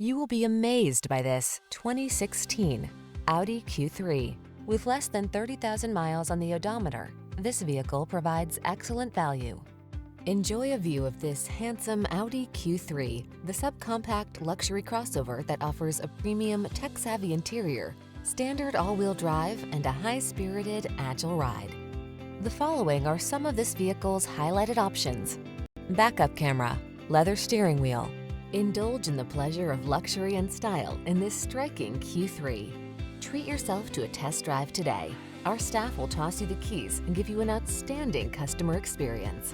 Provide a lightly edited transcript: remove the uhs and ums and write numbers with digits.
You will be amazed by this 2016 Audi Q3. With less than 30,000 miles on the odometer, this vehicle provides excellent value. Enjoy a view of this handsome Audi Q3, the subcompact luxury crossover that offers a premium tech-savvy interior, standard all-wheel drive, and a high-spirited, agile ride. The following are some of this vehicle's highlighted options: backup camera, leather steering wheel. Indulge in the pleasure of luxury and style in this striking Q3. Treat yourself to a test drive today. Our staff will toss you the keys and give you an outstanding customer experience.